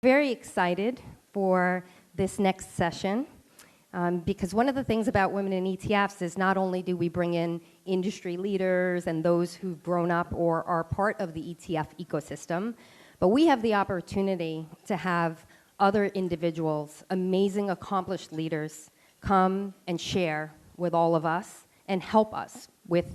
Very excited for this next session because one of the things about women in ETFs is not only do we bring in industry leaders and those who've grown up or are part of the ETF ecosystem, but we have the opportunity to have other individuals, amazing accomplished leaders, come and share with all of us and help us with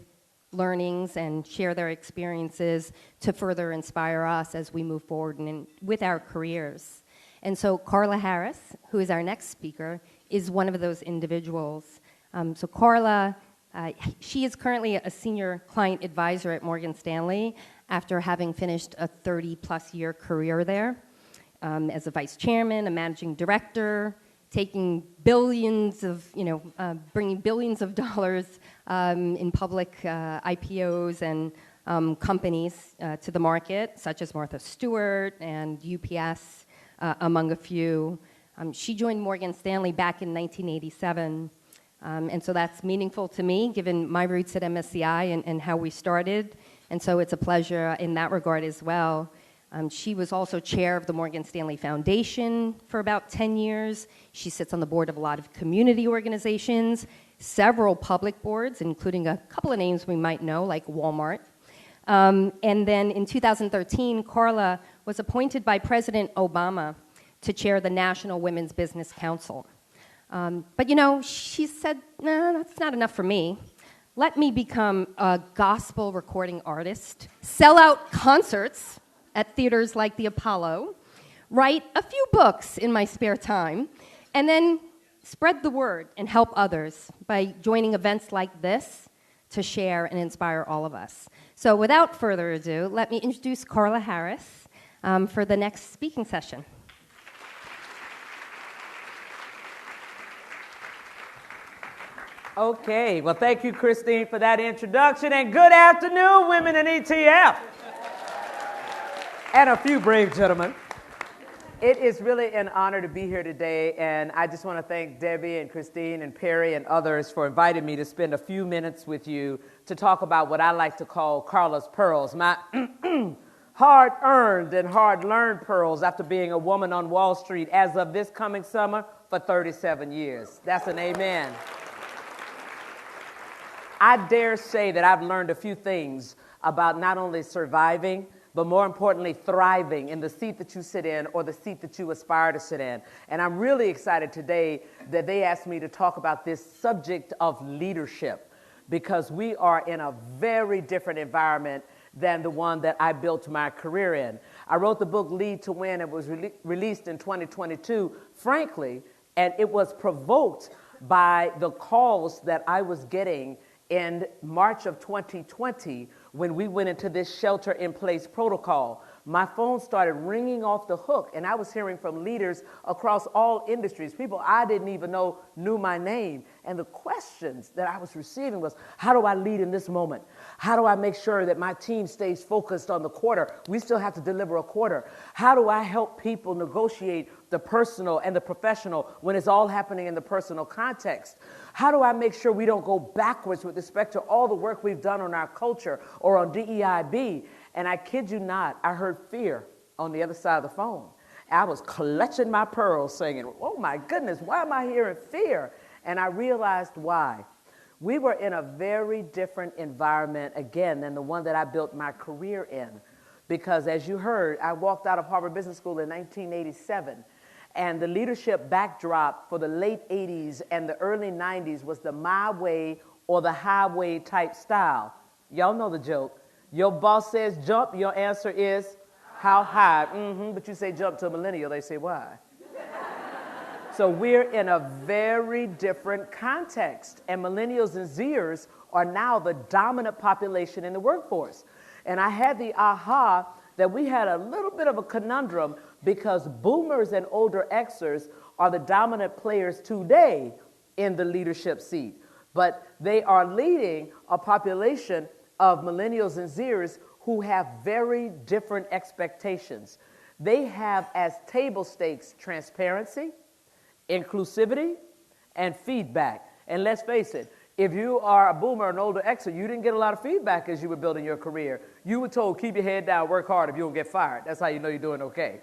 learnings and share their experiences to further inspire us as we move forward with our careers. And so Carla Harris, who is our next speaker, is one of those individuals. So Carla, she is currently a senior client advisor at Morgan Stanley after having finished a 30-plus year career there as a vice chairman, a managing director, taking billions of, bringing billions of dollars in public IPOs and companies to the market, such as Martha Stewart and UPS, among a few. She joined Morgan Stanley back in 1987, and so that's meaningful to me, given my roots at MSCI and how we started, and so it's a pleasure in that regard as well. She was also chair of the Morgan Stanley Foundation for about 10 years. She sits on the board of a lot of community organizations, several public boards, including a couple of names we might know, like Walmart. And then in 2013, Carla was appointed by President Obama to chair the National Women's Business Council. But she said, no, that's not enough for me. Let me become a gospel recording artist, sell out concerts at theaters like the Apollo, write a few books in my spare time, and then spread the word and help others by joining events like this to share and inspire all of us. So without further ado, let me introduce Carla Harris for the next speaking session. Okay, well, thank you, Christine, for that introduction, and good afternoon, women in ETF. And a few brave gentlemen. It is really an honor to be here today, and I just want to thank Debbie and Christine and Perry and others for inviting me to spend a few minutes with you to talk about what I like to call Carla's Pearls, my hard-earned and hard-learned pearls after being a woman on Wall Street as of this coming summer for 37 years. That's an amen. I dare say that I've learned a few things about not only surviving, but more importantly, thriving in the seat that you sit in or the seat that you aspire to sit in. And I'm really excited today that they asked me to talk about this subject of leadership, because we are in a very different environment than the one that I built my career in. I wrote the book Lead to Win. It was released in 2022, frankly, and it was provoked by the calls that I was getting in March of 2020, when we went into this shelter-in-place protocol. My phone started ringing off the hook, and I was hearing from leaders across all industries, people I didn't even know knew my name. And the questions that I was receiving was, how do I lead in this moment? How do I make sure that my team stays focused on the quarter? We still have to deliver a quarter. How do I help people negotiate the personal and the professional when it's all happening in the personal context? How do I make sure we don't go backwards with respect to all the work we've done on our culture or on DEIB? And I kid you not, I heard fear on the other side of the phone. I was clutching my pearls saying, oh my goodness, why am I hearing fear? And I realized why. We were in a very different environment, again, than the one that I built my career in. Because as you heard, I walked out of Harvard Business School in 1987. And the leadership backdrop for the late 80s and the early 90s was the my way or the highway type style. Y'all know the joke. Your boss says jump, your answer is how high? But you say jump to a millennial, they say why? So we're in a very different context, and millennials and Zers are now the dominant population in the workforce. And I had the aha that we had a little bit of a conundrum, because boomers and older Xers are the dominant players today in the leadership seat. But they are leading a population of millennials and Zers who have very different expectations. They have as table stakes transparency, inclusivity, and feedback. And let's face it, if you are a boomer, an older Xer, you didn't get a lot of feedback as you were building your career. You were told, keep your head down, work hard, if you don't get fired. That's how you know you're doing okay.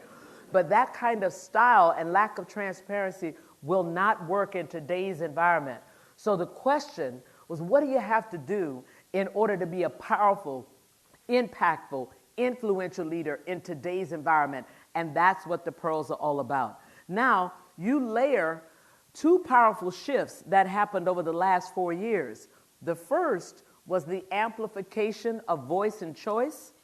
But that kind of style and lack of transparency will not work in today's environment. So the question was, what do you have to do in order to be a powerful, impactful, influential leader in today's environment? And that's what the pearls are all about. Now, you layer two powerful shifts that happened over the last 4 years. The first was the amplification of voice and choice,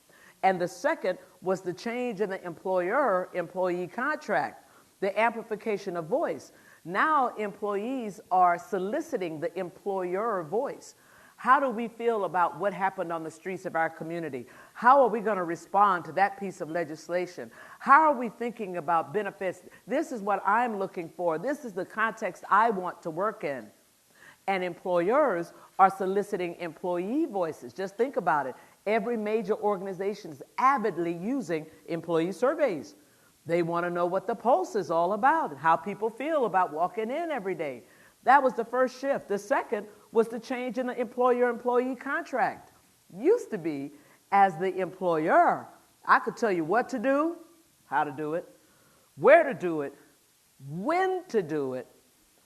and the second was the change in the employer-employee contract, the amplification of voice. Now employees are soliciting the employer voice. How do we feel about what happened on the streets of our community? How are we going to respond to that piece of legislation? How are we thinking about benefits? This is what I'm looking for. This is the context I want to work in. And employers are soliciting employee voices. Just think about it. Every major organization is avidly using employee surveys. They want to know what the pulse is all about and how people feel about walking in every day. That was the first shift. The second was the change in the employer-employee contract. Used to be, as the employer, I could tell you what to do, how to do it, where to do it, when to do it,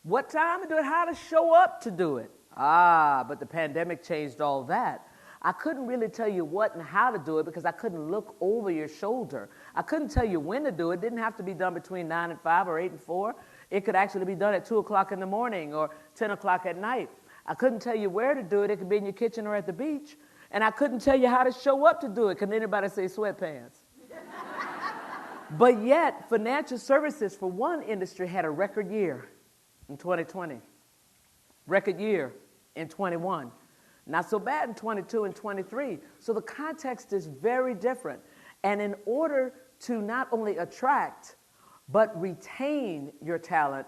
what time to do it, how to show up to do it. But the pandemic changed all that. I couldn't really tell you what and how to do it because I couldn't look over your shoulder. I couldn't tell you when to do it. It didn't have to be done between 9 and 5 or 8 and 4. It could actually be done at 2 o'clock in the morning or 10 o'clock at night. I couldn't tell you where to do it. It could be in your kitchen or at the beach. And I couldn't tell you how to show up to do it. Can anybody say sweatpants? But yet, financial services for one industry had a record year in 2020. Record year in 21. Not so bad in 22 and 23. So the context is very different. And in order to not only attract, but retain your talent,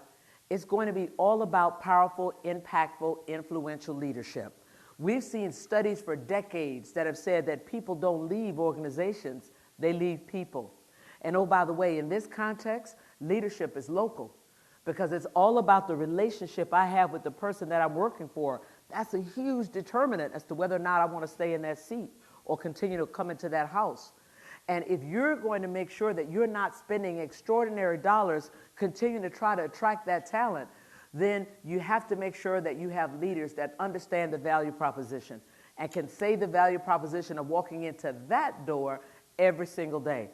it's going to be all about powerful, impactful, influential leadership. We've seen studies for decades that have said that people don't leave organizations, they leave people. And oh, by the way, in this context, leadership is local because it's all about the relationship I have with the person that I'm working for. That's a huge determinant as to whether or not I want to stay in that seat or continue to come into that house. And if you're going to make sure that you're not spending extraordinary dollars continuing to try to attract that talent, then you have to make sure that you have leaders that understand the value proposition and can say the value proposition of walking into that door every single day.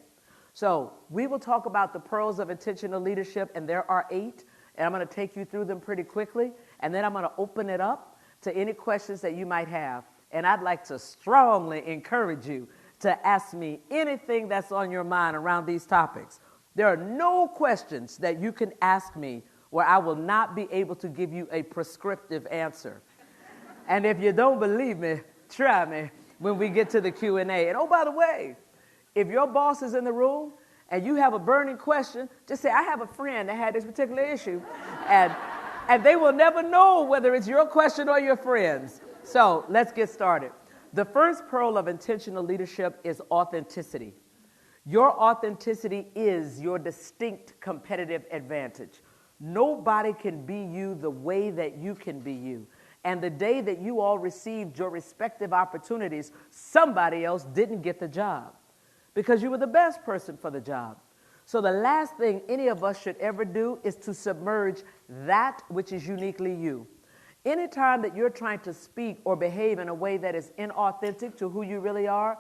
So we will talk about the pearls of intentional leadership, and there are 8, and I'm going to take you through them pretty quickly, and then I'm going to open it up to any questions that you might have. And I'd like to strongly encourage you to ask me anything that's on your mind around these topics. There are no questions that you can ask me where I will not be able to give you a prescriptive answer. And if you don't believe me, try me when we get to the Q&A. And oh, by the way, if your boss is in the room and you have a burning question, just say, I have a friend that had this particular issue. And they will never know whether it's your question or your friend's. So let's get started. The first pearl of intentional leadership is authenticity. Your authenticity is your distinct competitive advantage. Nobody can be you the way that you can be you. And the day that you all received your respective opportunities, somebody else didn't get the job because you were the best person for the job. So the last thing any of us should ever do is to submerge that which is uniquely you. Anytime that you're trying to speak or behave in a way that is inauthentic to who you really are,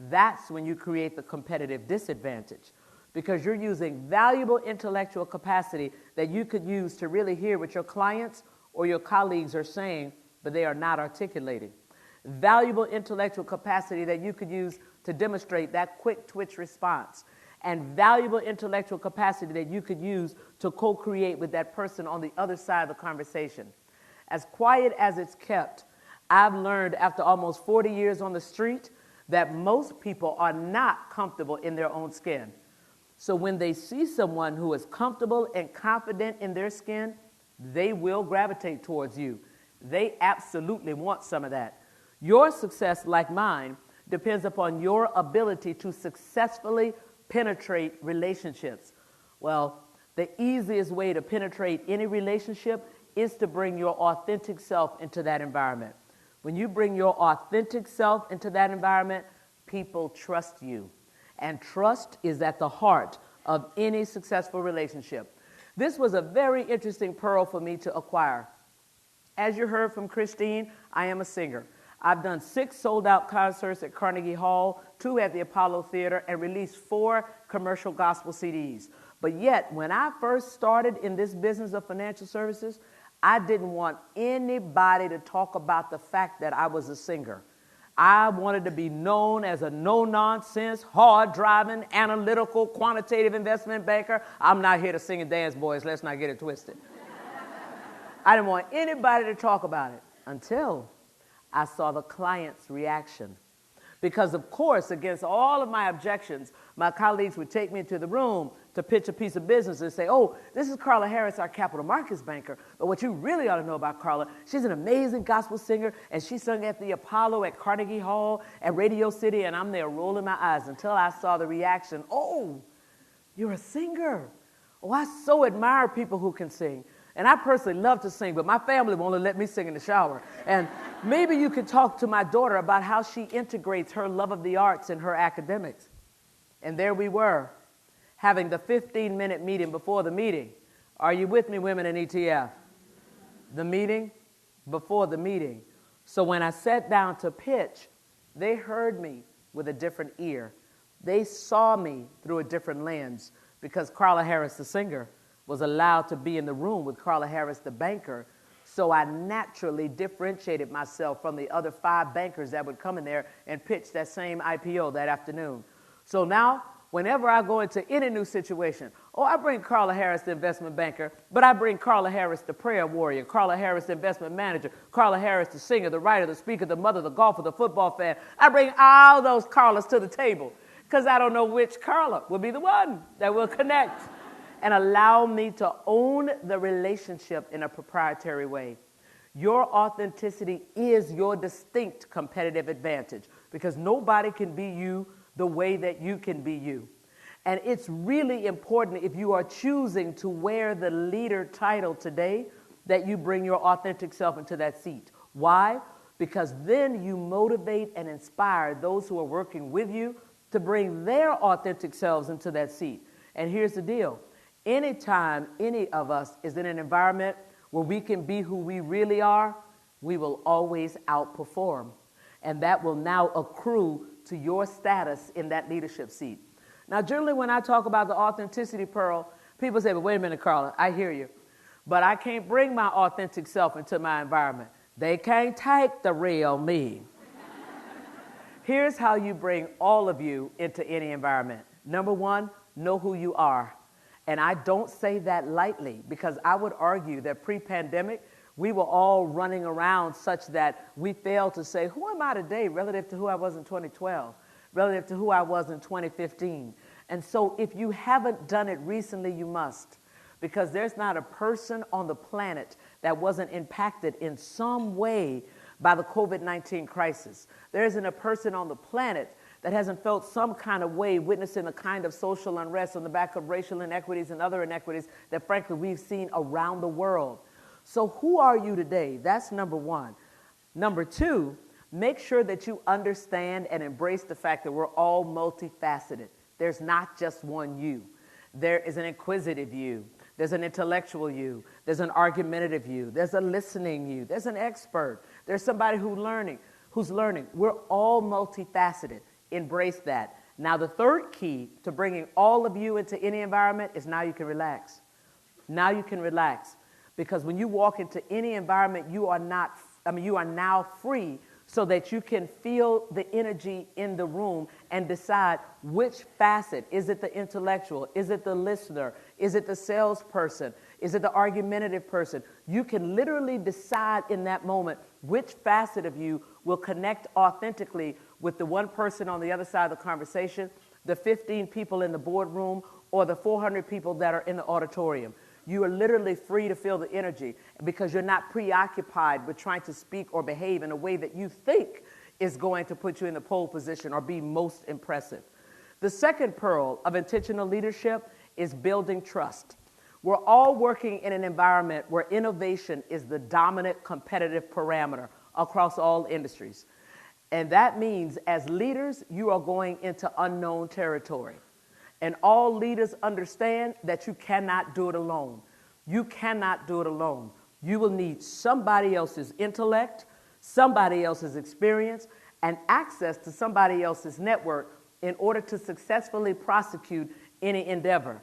that's when you create the competitive disadvantage because you're using valuable intellectual capacity that you could use to really hear what your clients or your colleagues are saying, but they are not articulating. Valuable intellectual capacity that you could use to demonstrate that quick twitch response. And valuable intellectual capacity that you could use to co-create with that person on the other side of the conversation. As quiet as it's kept, I've learned after almost 40 years on the street that most people are not comfortable in their own skin. So when they see someone who is comfortable and confident in their skin, they will gravitate towards you. They absolutely want some of that. Your success, like mine, depends upon your ability to successfully penetrate relationships. Well, the easiest way to penetrate any relationship is to bring your authentic self into that environment. When you bring your authentic self into that environment, people trust you. And trust is at the heart of any successful relationship. This was a very interesting pearl for me to acquire. As you heard from Christine, I am a singer. I've done 6 sold-out concerts at Carnegie Hall, 2 at the Apollo Theater, and released 4 commercial gospel CDs. But yet, when I first started in this business of financial services, I didn't want anybody to talk about the fact that I was a singer. I wanted to be known as a no-nonsense, hard-driving, analytical, quantitative investment banker. I'm not here to sing and dance, boys. Let's not get it twisted. I didn't want anybody to talk about it until I saw the client's reaction. Because, of course, against all of my objections, my colleagues would take me into the room to pitch a piece of business and say, oh, this is Carla Harris, our capital markets banker. But what you really ought to know about Carla, she's an amazing gospel singer, and she sung at the Apollo, at Carnegie Hall, at Radio City, and I'm there rolling my eyes until I saw the reaction. Oh, you're a singer. Oh, I so admire people who can sing. And I personally love to sing, but my family won't let me sing in the shower. And maybe you could talk to my daughter about how she integrates her love of the arts in her academics. And there we were, having the 15-minute meeting before the meeting. Are you with me, women in ETF? The meeting before the meeting. So when I sat down to pitch, they heard me with a different ear. They saw me through a different lens because Carla Harris, the singer, was allowed to be in the room with Carla Harris, the banker. So I naturally differentiated myself from the other 5 bankers that would come in there and pitch that same IPO that afternoon. So now, whenever I go into any new situation, I bring Carla Harris, the investment banker, but I bring Carla Harris, the prayer warrior, Carla Harris, the investment manager, Carla Harris, the singer, the writer, the speaker, the mother, the golfer, the football fan. I bring all those Carlas to the table because I don't know which Carla will be the one that will connect and allow me to own the relationship in a proprietary way. Your authenticity is your distinct competitive advantage because nobody can be you the way that you can be you. And it's really important if you are choosing to wear the leader title today that you bring your authentic self into that seat. Why? Because then you motivate and inspire those who are working with you to bring their authentic selves into that seat. And here's the deal. Anytime any of us is in an environment where we can be who we really are, we will always outperform. And that will now accrue to your status in that leadership seat. Now, generally, when I talk about the authenticity pearl, people say, but wait a minute, Carla, I hear you. But I can't bring my authentic self into my environment. They can't take the real me. Here's how you bring all of you into any environment. Number 1, know who you are. And I don't say that lightly because I would argue that pre-pandemic, we were all running around such that we failed to say, who am I today relative to who I was in 2012, relative to who I was in 2015? And so if you haven't done it recently, you must, because there's not a person on the planet that wasn't impacted in some way by the COVID-19 crisis. There isn't a person on the planet that hasn't felt some kind of way witnessing the kind of social unrest on the back of racial inequities and other inequities that, frankly, we've seen around the world. So who are you today? That's number 1. Number 2, make sure that you understand and embrace the fact that we're all multifaceted. There's not just one you. There is an inquisitive you. There's an intellectual you. There's an argumentative you. There's a listening you. There's an expert. There's somebody who's learning. We're all multifaceted. Embrace that. Now, the third key to bringing all of you into any environment is now you can relax. Now you can relax. Because when you walk into any environment, you are now free so that you can feel the energy in the room and decide which facet. Is it the intellectual? Is it the listener? Is it the salesperson? Is it the argumentative person? You can literally decide in that moment which facet of you will connect authentically with the one person on the other side of the conversation, the 15 people in the boardroom, or the 400 people that are in the auditorium. You are literally free to feel the energy because you're not preoccupied with trying to speak or behave in a way that you think is going to put you in the pole position or be most impressive. The second pearl of intentional leadership is building trust. We're all working in an environment where innovation is the dominant competitive parameter across all industries. And that means as leaders, you are going into unknown territory. And all leaders understand that you cannot do it alone. You cannot do it alone. You will need somebody else's intellect, somebody else's experience, and access to somebody else's network in order to successfully prosecute any endeavor.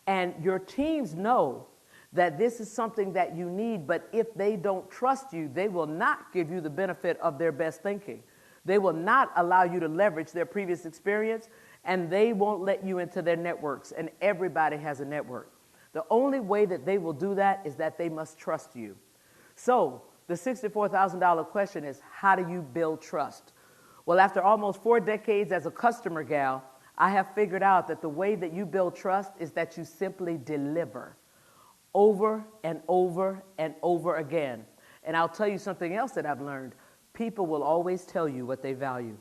And your teams know that this is something that you need, but if they don't trust you, they will not give you the benefit of their best thinking. They will not allow you to leverage their previous experience, and they won't let you into their networks, and everybody has a network. The only way that they will do that is that they must trust you. So the $64,000 question is, how do you build trust? Well, after almost 4 decades as a customer gal, I have figured out that the way that you build trust is that you simply deliver over and over and over again. And I'll tell you something else that I've learned. People will always tell you what they value.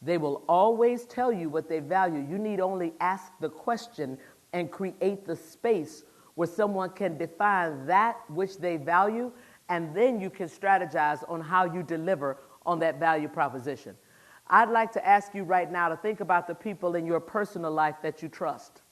They will always tell you what they value. You need only ask the question and create the space where someone can define that which they value, and then you can strategize on how you deliver on that value proposition. I'd like to ask you right now to think about the people in your personal life that you trust.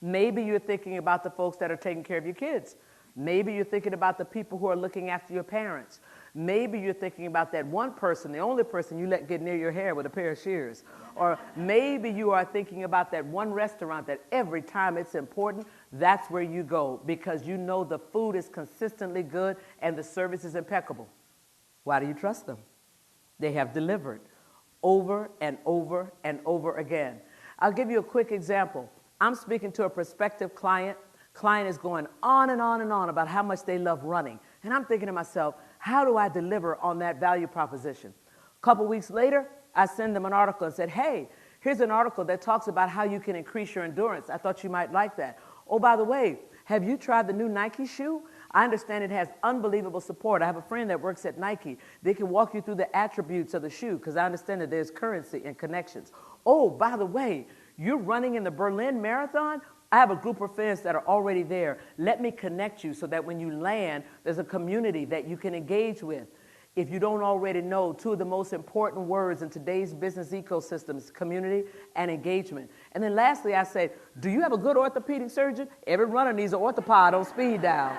Maybe you're thinking about the folks that are taking care of your kids. Maybe you're thinking about the people who are looking after your parents. Maybe you're thinking about that one person, the only person you let get near your hair with a pair of shears. Or maybe you are thinking about that one restaurant that every time it's important, that's where you go because you know the food is consistently good and the service is impeccable. Why do you trust them? They have delivered over and over and over again. I'll give you a quick example. I'm speaking to a prospective client. Client is going on and on and on about how much they love running. And I'm thinking to myself, how do I deliver on that value proposition? A couple weeks later, I send them an article and said, hey, here's an article that talks about how you can increase your endurance. I thought you might like that. Oh, by the way, have you tried the new Nike shoe? I understand it has unbelievable support. I have a friend that works at Nike. They can walk you through the attributes of the shoe because I understand that there's currency and connections. Oh, by the way, you're running in the Berlin Marathon? I have a group of friends that are already there. Let me connect you so that when you land, there's a community that you can engage with. If you don't already know, 2 of the most important words in today's business ecosystem is community and engagement. And then lastly, I say, do you have a good orthopedic surgeon? Every runner needs an orthopod on speed dial.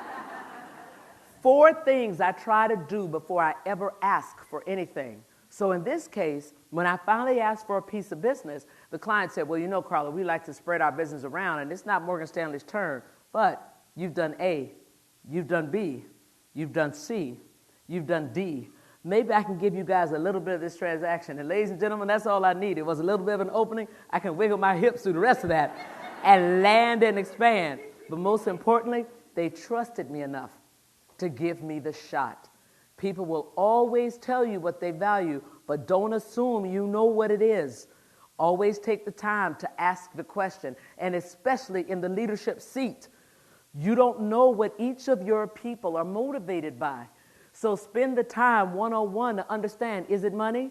4 things I try to do before I ever ask for anything. So in this case, when I finally asked for a piece of business, the client said, well, you know, Carla, we like to spread our business around, and it's not Morgan Stanley's turn, but you've done A, you've done B, you've done C, you've done D. Maybe I can give you guys a little bit of this transaction. And ladies and gentlemen, that's all I need. It was a little bit of an opening. I can wiggle my hips through the rest of that and land and expand. But most importantly, they trusted me enough to give me the shot. People will always tell you what they value, but don't assume you know what it is. Always take the time to ask the question, and especially in the leadership seat. You don't know what each of your people are motivated by. So spend the time one-on-one to understand, is it money?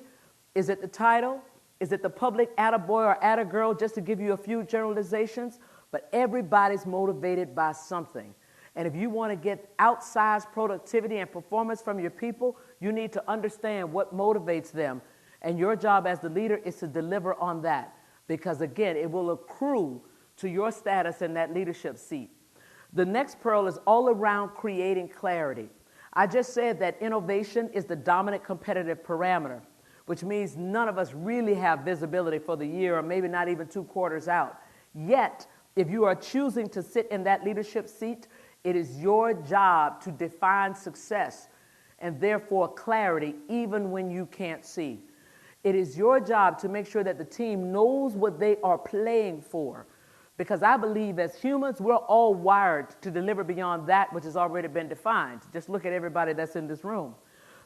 Is it the title? Is it the public attaboy or attagirl, just to give you a few generalizations? But everybody's motivated by something. And if you want to get outsized productivity and performance from your people, you need to understand what motivates them. And your job as the leader is to deliver on that. Because again, it will accrue to your status in that leadership seat. The next pearl is all around creating clarity. I just said that innovation is the dominant competitive parameter, which means none of us really have visibility for the year or maybe not even 2 quarters out. Yet, if you are choosing to sit in that leadership seat, it is your job to define success and therefore clarity even when you can't see. It is your job to make sure that the team knows what they are playing for. Because I believe as humans, we're all wired to deliver beyond that which has already been defined. Just look at everybody that's in this room.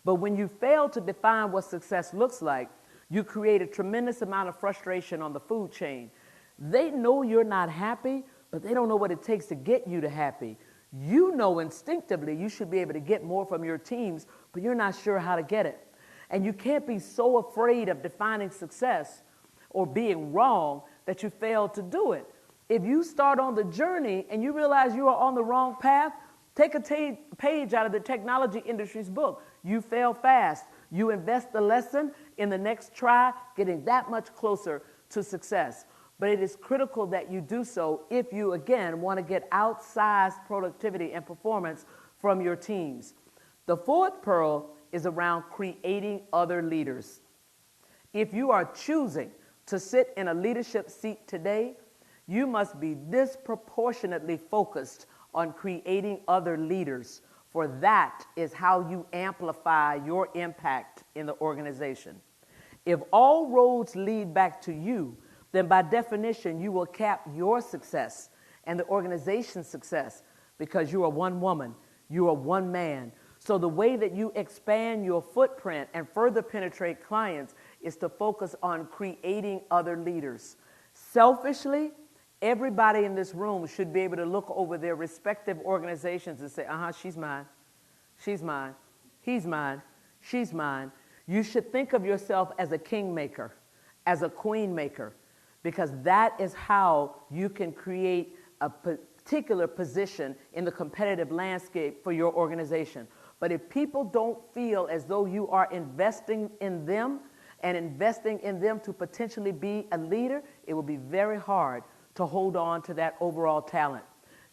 But when you fail to define what success looks like, you create a tremendous amount of frustration on the food chain. They know you're not happy, but they don't know what it takes to get you to happy. You know instinctively you should be able to get more from your teams, but you're not sure how to get it. And you can't be so afraid of defining success or being wrong that you fail to do it. If you start on the journey and you realize you are on the wrong path, take a page out of the technology industry's book. You fail fast. You invest the lesson in the next try, getting that much closer to success. but it is critical that you do so if you, again, want to get outsized productivity and performance from your teams. The fourth pearl is around creating other leaders. If you are choosing to sit in a leadership seat today, you must be disproportionately focused on creating other leaders, for that is how you amplify your impact in the organization. If all roads lead back to you, then by definition, you will cap your success and the organization's success because you are one woman, you are one man. So the way that you expand your footprint and further penetrate clients is to focus on creating other leaders. Selfishly, everybody in this room should be able to look over their respective organizations and say, she's mine, she's mine, he's mine, she's mine. You should think of yourself as a kingmaker, as a queen maker, because that is how you can create a particular position in the competitive landscape for your organization. But if people don't feel as though you are investing in them and investing in them to potentially be a leader, it will be very hard to hold on to that overall talent.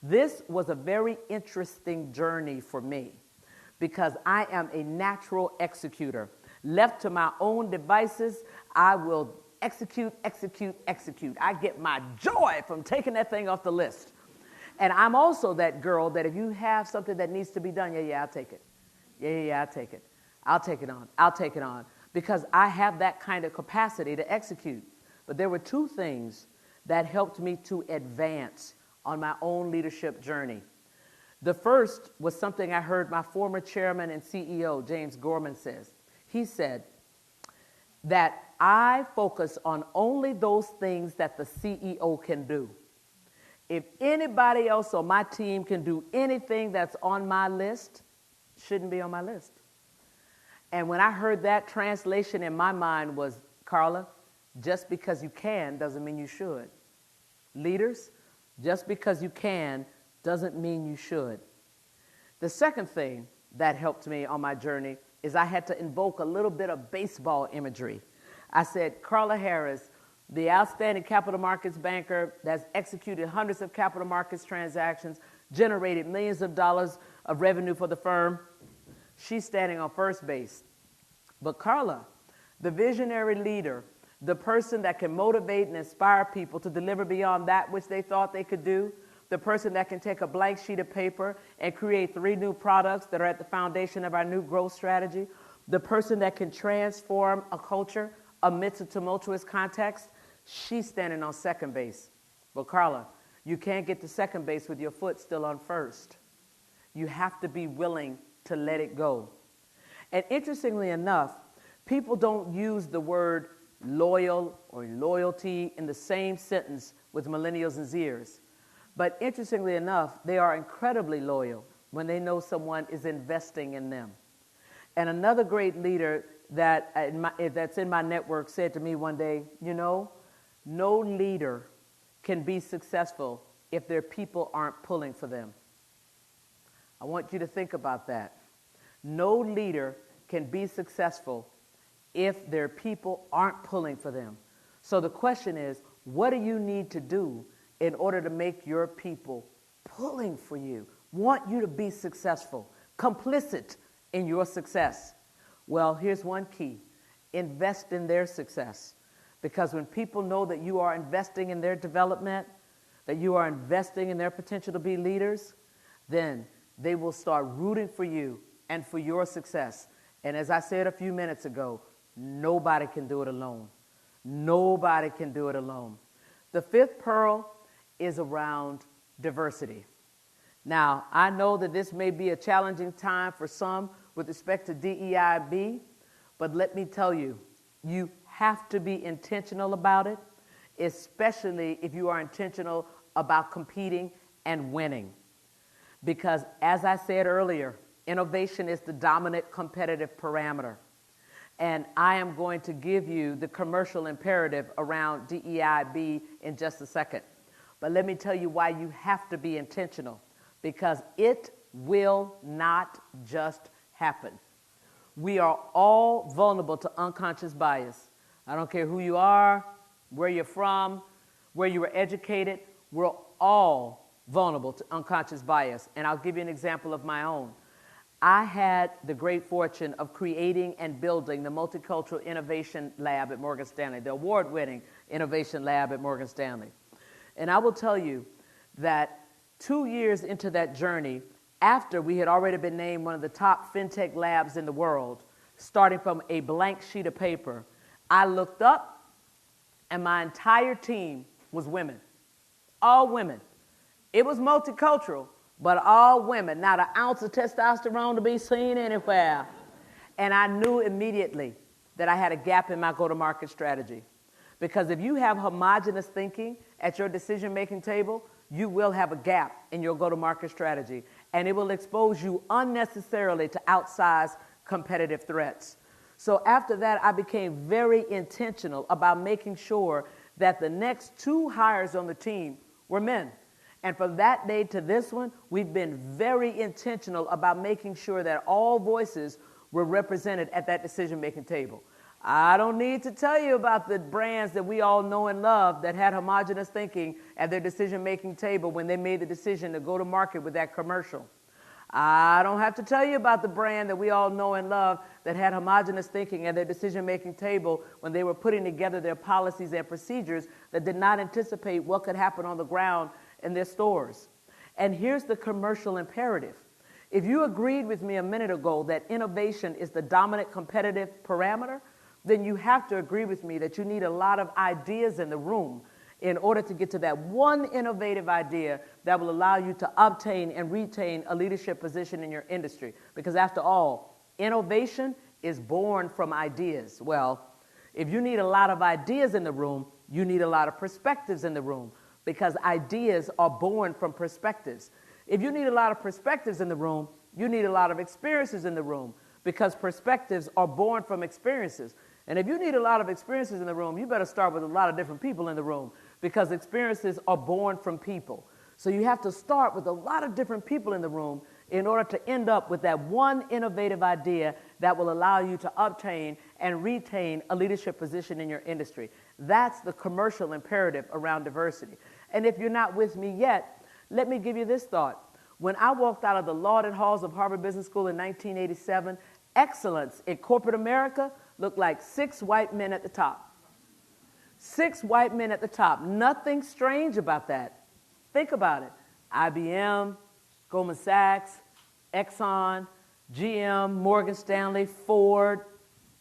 This was a very interesting journey for me because I am a natural executor. Left to my own devices, I will execute. I get my joy from taking that thing off the list. And I'm also that girl that if you have something that needs to be done, I'll take it. I'll take it. I'll take it on. Because I have that kind of capacity to execute. But there were two things that helped me to advance on my own leadership journey. The first was something I heard my former chairman and CEO, James Gorman, says. He said that I focus on only those things that the CEO can do. If anybody else on my team can do anything that's on my list, shouldn't be on my list. And when I heard that, translation in my mind was, Carla, just because you can doesn't mean you should. Leaders, just because you can doesn't mean you should. The second thing that helped me on my journey is I had to invoke a little bit of baseball imagery. I said, Carla Harris, the outstanding capital markets banker that's executed hundreds of capital markets transactions, generated millions of dollars of revenue for the firm, she's standing on first base. But Carla, the visionary leader, the person that can motivate and inspire people to deliver beyond that which they thought they could do, the person that can take a blank sheet of paper and create 3 new products that are at the foundation of our new growth strategy, the person that can transform a culture amidst a tumultuous context, she's standing on second base. But Carla, you can't get to second base with your foot still on first. You have to be willing to let it go. And interestingly enough, people don't use the word loyal or loyalty in the same sentence with millennials and Zers. But interestingly enough, they are incredibly loyal when they know someone is investing in them. And another great leader that's in my network said to me one day, no leader can be successful if their people aren't pulling for them. I want you to think about that. No leader can be successful if their people aren't pulling for them. So the question is, what do you need to do in order to make your people pulling for you, want you to be successful, complicit in your success? Well, here's one key. Invest in their success. Because when people know that you are investing in their development, that you are investing in their potential to be leaders, then they will start rooting for you and for your success. And as I said a few minutes ago, nobody can do it alone. Nobody can do it alone. The fifth pearl is around diversity. Now, I know that this may be a challenging time for some with respect to DEIB, but let me tell you, you have to be intentional about it, especially if you are intentional about competing and winning. Because as I said earlier, innovation is the dominant competitive parameter. And I am going to give you the commercial imperative around DEIB in just a second. But let me tell you why you have to be intentional, because it will not just happen. We are all vulnerable to unconscious bias. I don't care who you are, where you're from, where you were educated, we're all vulnerable to unconscious bias. And I'll give you an example of my own. I had the great fortune of creating and building the Multicultural Innovation Lab at Morgan Stanley, the award-winning Innovation Lab at Morgan Stanley. And I will tell you that 2 years into that journey, after we had already been named one of the top fintech labs in the world, starting from a blank sheet of paper, I looked up and my entire team was women, all women. It was multicultural, but all women, not an ounce of testosterone to be seen anywhere. And I knew immediately that I had a gap in my go-to-market strategy. Because if you have homogenous thinking at your decision-making table, you will have a gap in your go-to-market strategy, and it will expose you unnecessarily to outsized competitive threats. So after that, I became very intentional about making sure that the next 2 hires on the team were men. And from that day to this one, we've been very intentional about making sure that all voices were represented at that decision-making table. I don't need to tell you about the brands that we all know and love that had homogenous thinking at their decision-making table when they made the decision to go to market with that commercial. I don't have to tell you about the brand that we all know and love that had homogenous thinking at their decision-making table when they were putting together their policies and procedures that did not anticipate what could happen on the ground in their stores. And here's the commercial imperative. If you agreed with me a minute ago that innovation is the dominant competitive parameter, then you have to agree with me that you need a lot of ideas in the room in order to get to that one innovative idea that will allow you to obtain and retain a leadership position in your industry. Because after all, innovation is born from ideas. Well, if you need a lot of ideas in the room, you need a lot of perspectives in the room, because ideas are born from perspectives. If you need a lot of perspectives in the room, you need a lot of experiences in the room, because perspectives are born from experiences. And if you need a lot of experiences in the room, you better start with a lot of different people in the room, because experiences are born from people. So you have to start with a lot of different people in the room in order to end up with that one innovative idea that will allow you to obtain and retain a leadership position in your industry. That's the commercial imperative around diversity. And if you're not with me yet, let me give you this thought. When I walked out of the lauded halls of Harvard Business School in 1987, excellence in corporate America looked like 6 white men at the top. 6 white men at the top. Nothing strange about that. Think about it. IBM, Goldman Sachs, Exxon, GM, Morgan Stanley, Ford,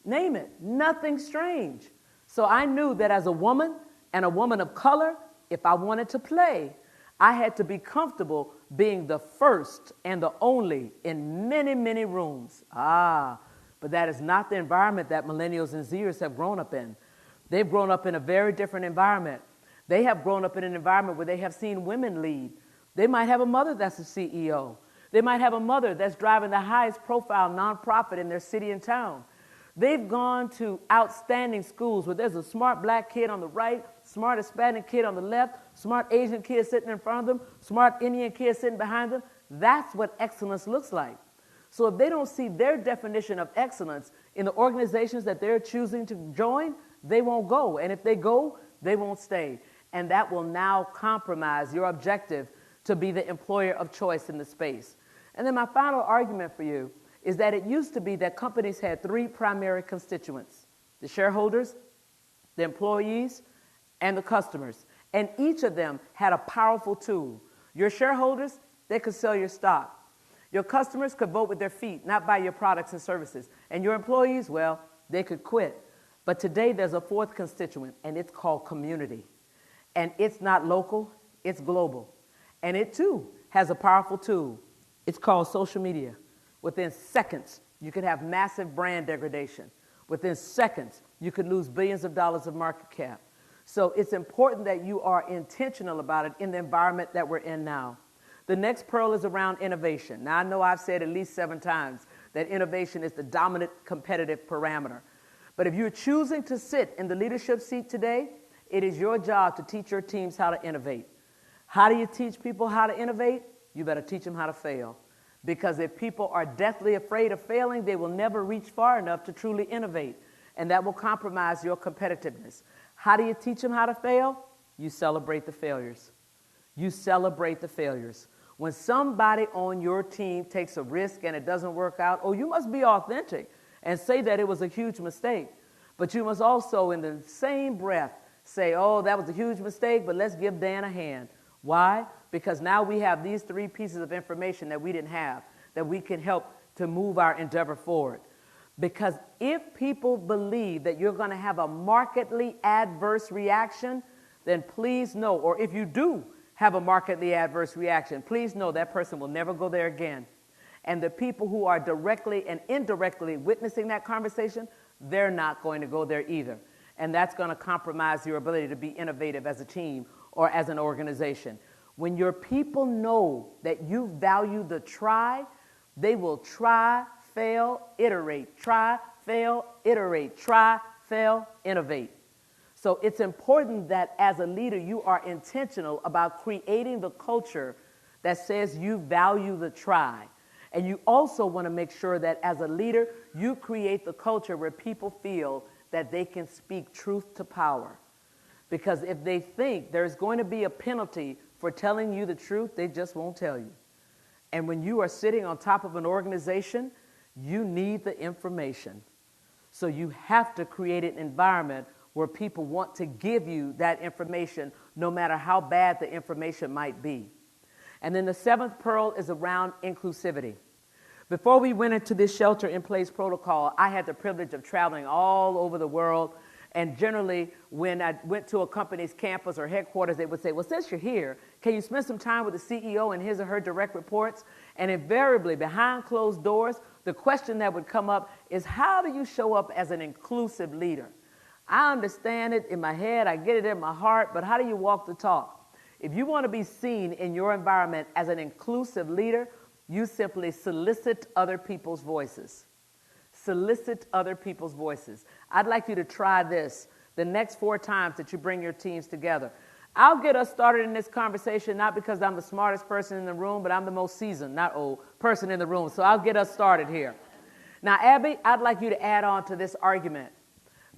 name it. Nothing strange. So I knew that as a woman and a woman of color, if I wanted to play, I had to be comfortable being the first and the only in many, many rooms. But that is not the environment that millennials and Zers have grown up in. They've grown up in a very different environment. They have grown up in an environment where they have seen women lead. They might have a mother that's a CEO. They might have a mother that's driving the highest profile nonprofit in their city and town. They've gone to outstanding schools where there's a smart black kid on the right, smart Hispanic kid on the left, smart Asian kid sitting in front of them, smart Indian kid sitting behind them. That's what excellence looks like. So if they don't see their definition of excellence in the organizations that they're choosing to join, they won't go. And if they go, they won't stay. And that will now compromise your objective to be the employer of choice in the space. And then my final argument for you is that it used to be that companies had 3 primary constituents: the shareholders, the employees, and the customers. And each of them had a powerful tool. Your shareholders, they could sell your stock. Your customers could vote with their feet, not buy your products and services. And your employees, well, they could quit. But today there's a 4th constituent, and it's called community. And it's not local, it's global. And it too has a powerful tool. It's called social media. Within seconds, you could have massive brand degradation. Within seconds, you could lose billions of dollars of market cap. So it's important that you are intentional about it in the environment that we're in now. The next pearl is around innovation. Now, I know I've said at least 7 times that innovation is the dominant competitive parameter. But if you're choosing to sit in the leadership seat today, it is your job to teach your teams how to innovate. How do you teach people how to innovate? You better teach them how to fail. Because if people are deathly afraid of failing, they will never reach far enough to truly innovate. And that will compromise your competitiveness. How do you teach them how to fail? You celebrate the failures. You celebrate the failures. When somebody on your team takes a risk and it doesn't work out, oh, you must be authentic and say that it was a huge mistake. But you must also, in the same breath, say, oh, that was a huge mistake, but let's give Dan a hand. Why? Because now we have these 3 pieces of information that we didn't have, that we can help to move our endeavor forward. Because if people believe that you're going to have a markedly adverse reaction, then please know, or if you do have a markedly adverse reaction, please know that person will never go there again. And the people who are directly and indirectly witnessing that conversation, they're not going to go there either. And that's going to compromise your ability to be innovative as a team or as an organization. When your people know that you value the try, they will try, fail, iterate, try, fail, iterate, try, fail, innovate. So it's important that as a leader, you are intentional about creating the culture that says you value the try. And you also want to make sure that as a leader, you create the culture where people feel that they can speak truth to power. Because if they think there's going to be a penalty for telling you the truth, they just won't tell you. And when you are sitting on top of an organization, you need the information. So you have to create an environment where people want to give you that information, no matter how bad the information might be. And then the 7th pearl is around inclusivity. Before we went into this shelter-in-place protocol, I had the privilege of traveling all over the world. And generally, when I went to a company's campus or headquarters, they would say, well, since you're here, can you spend some time with the CEO and his or her direct reports? And invariably, behind closed doors, the question that would come up is, how do you show up as an inclusive leader? I understand it in my head, I get it in my heart, but how do you walk the talk? If you want to be seen in your environment as an inclusive leader, you simply solicit other people's voices. Solicit other people's voices. I'd like you to try this the next 4 times that you bring your teams together. I'll get us started in this conversation, not because I'm the smartest person in the room, but I'm the most seasoned, not old, person in the room. So I'll get us started here. Now, Abby, I'd like you to add on to this argument.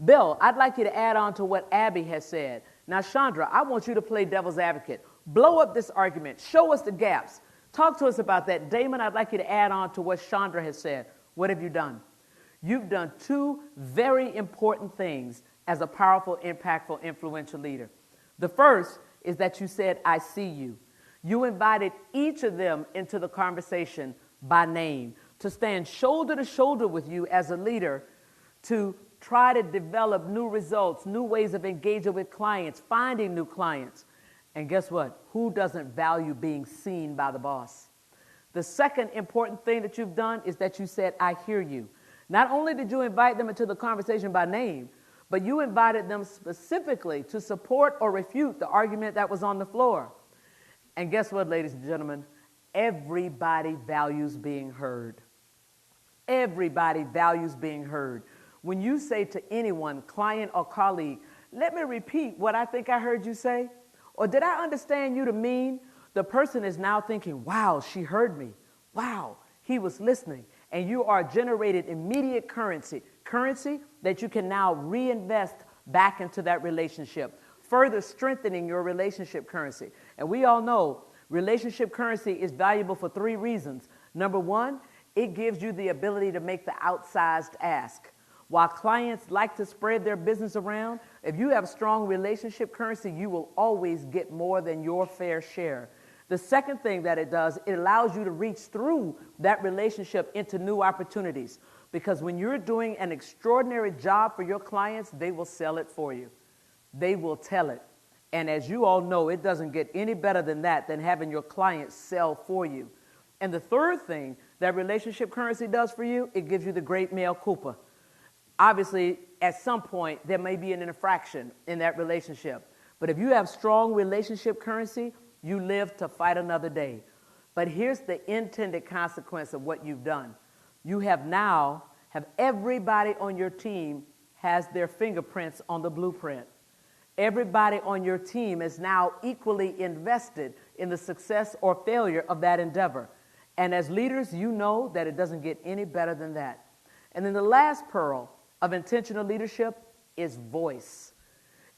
Bill, I'd like you to add on to what Abby has said. Now, Chandra, I want you to play devil's advocate. Blow up this argument. Show us the gaps. Talk to us about that. Damon, I'd like you to add on to what Chandra has said. What have you done? You've done 2 very important things as a powerful, impactful, influential leader. The first is that you said, I see you. You invited each of them into the conversation by name, to stand shoulder to shoulder with you as a leader, to try to develop new results, new ways of engaging with clients, finding new clients. And guess what? Who doesn't value being seen by the boss? The second important thing that you've done is that you said, I hear you. Not only did you invite them into the conversation by name, but you invited them specifically to support or refute the argument that was on the floor. And guess what, ladies and gentlemen? Everybody values being heard. Everybody values being heard. When you say to anyone, client or colleague, let me repeat what I think I heard you say, or did I understand you to mean, the person is now thinking, wow, she heard me. Wow, he was listening. And you are generating immediate currency that you can now reinvest back into that relationship, further strengthening your relationship currency. And we all know relationship currency is valuable for 3 reasons. Number 1, it gives you the ability to make the outsized ask. While clients like to spread their business around, if you have strong relationship currency, you will always get more than your fair share. The second thing that it does, it allows you to reach through that relationship into new opportunities. Because when you're doing an extraordinary job for your clients, they will sell it for you. They will tell it. And as you all know, it doesn't get any better than that, than having your clients sell for you. And the third thing that relationship currency does for you, it gives you the great mea culpa. Obviously, at some point, there may be an infraction in that relationship. But if you have strong relationship currency, you live to fight another day. But here's the intended consequence of what you've done. You have now, everybody on your team has their fingerprints on the blueprint. Everybody on your team is now equally invested in the success or failure of that endeavor. And as leaders, you know that it doesn't get any better than that. And then the last pearl of intentional leadership is voice.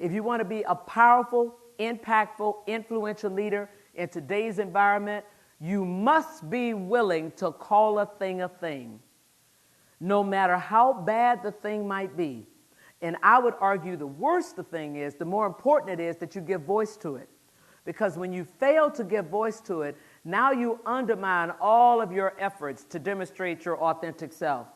If you want to be a powerful, impactful, influential leader in today's environment, you must be willing to call a thing, no matter how bad the thing might be. And I would argue the worse the thing is, the more important it is that you give voice to it. Because when you fail to give voice to it, now you undermine all of your efforts to demonstrate your authentic self.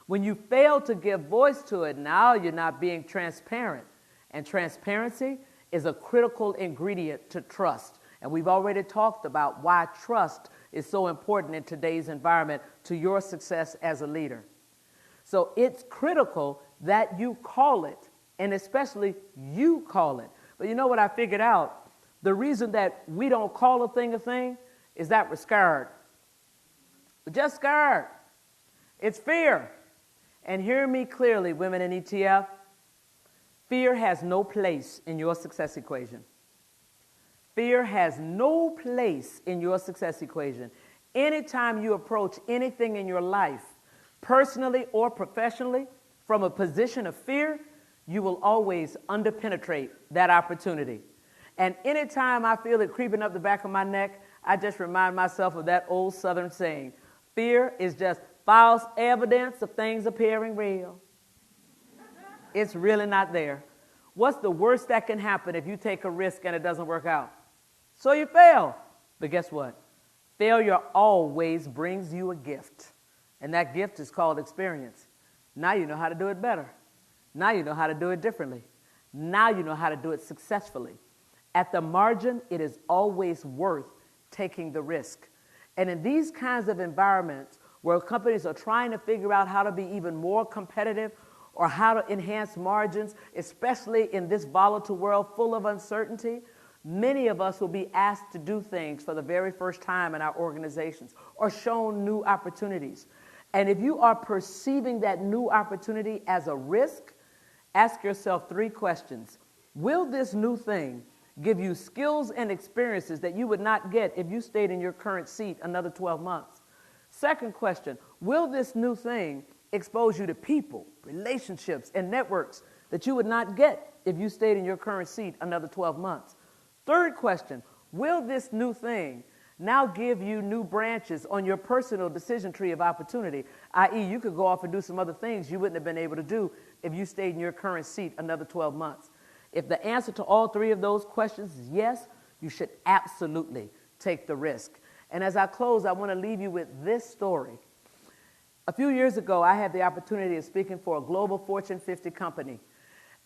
When you fail to give voice to it, now you're not being transparent. And transparency is a critical ingredient to trust. And we've already talked about why trust is so important in today's environment to your success as a leader. So it's critical that you call it, and especially you call it. But you know what I figured out? The reason that we don't call a thing is that we're scared. We're just scared. It's fear. And hear me clearly, women in ETF, fear has no place in your success equation. Fear has no place in your success equation. Anytime you approach anything in your life, personally or professionally, from a position of fear, you will always underpenetrate that opportunity. And anytime I feel it creeping up the back of my neck, I just remind myself of that old Southern saying, fear is just false evidence of things appearing real. It's really not there. What's the worst that can happen if you take a risk and it doesn't work out? So you fail. But guess what? Failure always brings you a gift. And that gift is called experience. Now you know how to do it better. Now you know how to do it differently. Now you know how to do it successfully. At the margin, it is always worth taking the risk. And in these kinds of environments where companies are trying to figure out how to be even more competitive or how to enhance margins, especially in this volatile world full of uncertainty, many of us will be asked to do things for the very first time in our organizations or shown new opportunities. And if you are perceiving that new opportunity as a risk, ask yourself 3 questions. Will this new thing give you skills and experiences that you would not get if you stayed in your current seat another 12 months? Second question, will this new thing expose you to people, relationships, and networks that you would not get if you stayed in your current seat another 12 months? Third question, will this new thing now give you new branches on your personal decision tree of opportunity, i.e. you could go off and do some other things you wouldn't have been able to do if you stayed in your current seat another 12 months? If the answer to all 3 of those questions is yes, you should absolutely take the risk. And as I close, I want to leave you with this story. A few years ago, I had the opportunity of speaking for a global Fortune 50 company.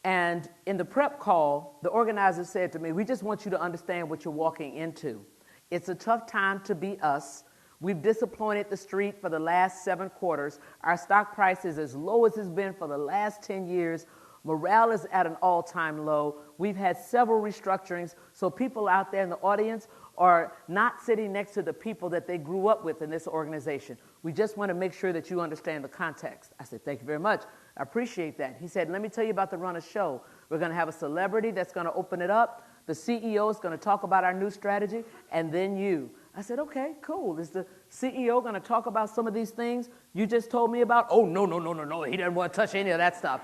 And in the prep call, the organizer said to me, we just want you to understand what you're walking into. It's a tough time to be us. We've disappointed the street for the last 7 quarters. Our stock price is as low as it's been for the last 10 years. Morale is at an all-time low. We've had several restructurings, so people out there in the audience are not sitting next to the people that they grew up with in this organization. We just want to make sure that you understand the context. I said, thank you very much. I appreciate that. He said, let me tell you about the run of show. We're going to have a celebrity that's going to open it up. The CEO is going to talk about our new strategy, and then you. I said, okay, cool. Is the CEO going to talk about some of these things you just told me about? Oh, no. He doesn't want to touch any of that stuff.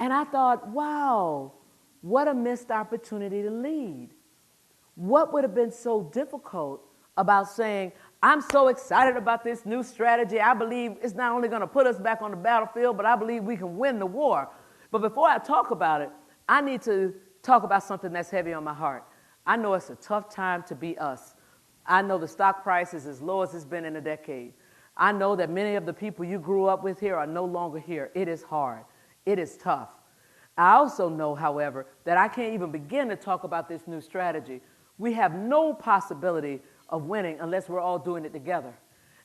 And I thought, wow, what a missed opportunity to lead. What would have been so difficult about saying, I'm so excited about this new strategy. I believe it's not only going to put us back on the battlefield, but I believe we can win the war. But before I talk about it, I need to talk about something that's heavy on my heart. I know it's a tough time to be us. I know the stock price is as low as it's been in a decade. I know that many of the people you grew up with here are no longer here. It is hard. It is tough. I also know, however, that I can't even begin to talk about this new strategy. We have no possibility of winning unless we're all doing it together.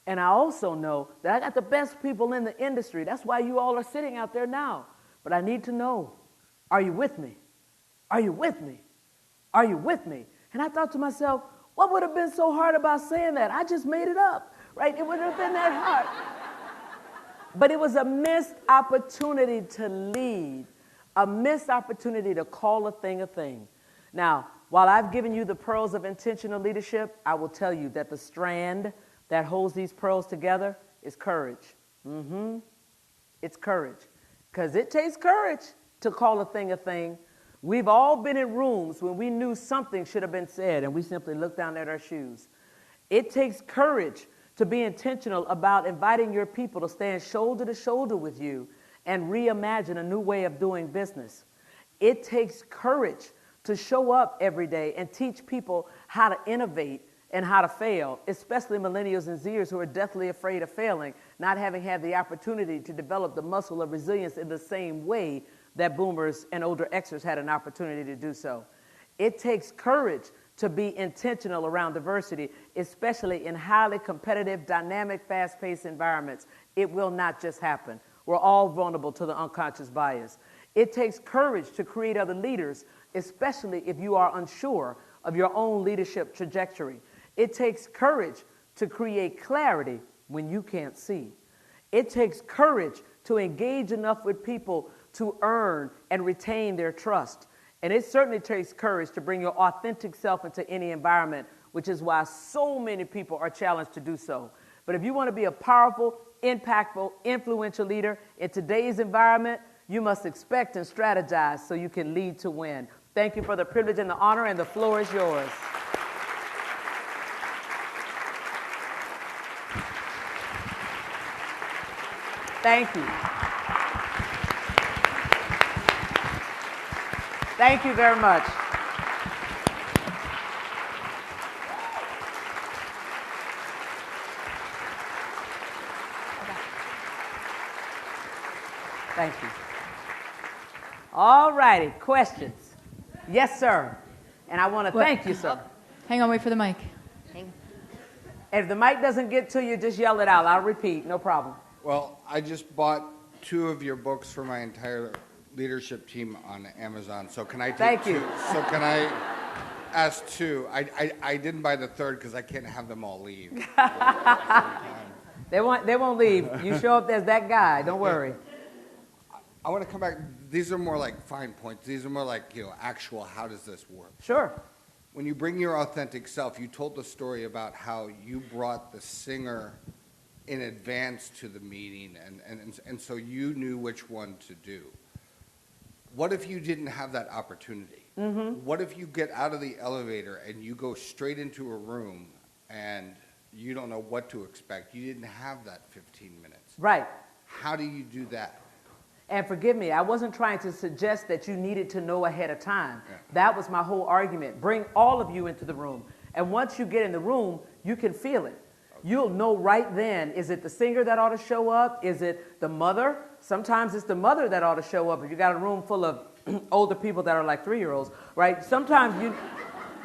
And I also know that I got the best people in the industry. That's why you all are sitting out there now. But I need to know, are you with me? Are you with me? Are you with me? And I thought to myself, what would have been so hard about saying that? I just made it up, right? It wouldn't have been that hard. But it was a missed opportunity to lead, a missed opportunity to call a thing. Now, while I've given you the pearls of intentional leadership, I will tell you that the strand that holds these pearls together is courage. It's courage. Because it takes courage to call a thing, We've all been in rooms when we knew something should have been said and we simply looked down at our shoes. It takes courage to be intentional about inviting your people to stand shoulder to shoulder with you and reimagine a new way of doing business. It takes courage to show up every day and teach people how to innovate and how to fail, especially millennials and Zers who are deathly afraid of failing, not having had the opportunity to develop the muscle of resilience in the same way that boomers and older Xers had an opportunity to do so. It takes courage to be intentional around diversity, especially in highly competitive, dynamic, fast-paced environments. It will not just happen. We're all vulnerable to the unconscious bias. It takes courage to create other leaders, especially if you are unsure of your own leadership trajectory. It takes courage to create clarity when you can't see. It takes courage to engage enough with people to earn and retain their trust. And it certainly takes courage to bring your authentic self into any environment, which is why so many people are challenged to do so. But if you want to be a powerful, impactful, influential leader in today's environment, you must expect and strategize so you can lead to win. Thank you for the privilege and the honor, and the floor is yours. Thank you. Thank you very much. Thank you. All righty, questions? Yes, sir. And I want to thank you, sir. Hang on, wait for the mic. If the mic doesn't get to you, just yell it out. I'll repeat, no problem. Well, I just bought 2 of your books for my entire leadership team on Amazon. So can I take Thank 2? you. So can I ask 2? I didn't buy the 3rd because I can't have them all leave. They won't leave. You show up as that guy. Don't worry. I want to come back. These are more like fine points. These are more like, actual how does this work? Sure. When you bring your authentic self, you told the story about how you brought the singer in advance to the meeting, and so you knew which one to do. What if you didn't have that opportunity? Mm-hmm. What if you get out of the elevator and you go straight into a room and you don't know what to expect? You didn't have that 15 minutes. Right. How do you do that? And forgive me, I wasn't trying to suggest that you needed to know ahead of time. Yeah. That was my whole argument. Bring all of you into the room. And once you get in the room, you can feel it. You'll know right then, is it the singer that ought to show up? Is it the mother? Sometimes it's the mother that ought to show up. If you got a room full of older people that are like 3-year-olds, right? Sometimes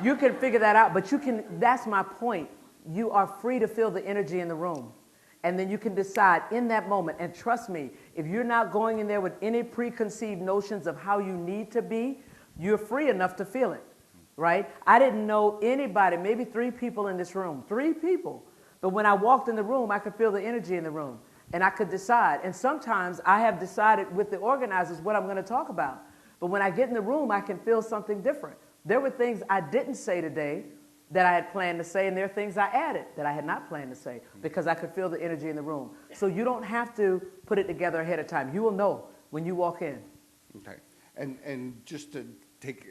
you can figure that out, but that's my point. You are free to feel the energy in the room. And then you can decide in that moment, and trust me, if you're not going in there with any preconceived notions of how you need to be, you're free enough to feel it, right? I didn't know anybody, maybe 3 people in this room, 3 people. But when I walked in the room, I could feel the energy in the room, and I could decide. And sometimes I have decided with the organizers what I'm going to talk about. But when I get in the room, I can feel something different. There were things I didn't say today that I had planned to say, and there are things I added that I had not planned to say because I could feel the energy in the room. So you don't have to put it together ahead of time. You will know when you walk in. Okay. And just to take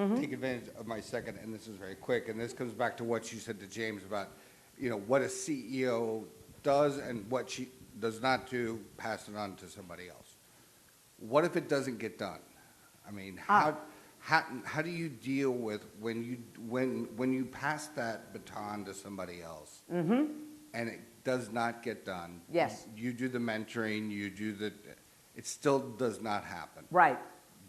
advantage of my second, and this is very quick, and this comes back to what you said to James about what a CEO does and what she does not do, pass it on to somebody else. What if it doesn't get done? I mean, how do you deal with when you pass that baton to somebody else and it does not get done? Yes. You do the mentoring, it still does not happen. Right.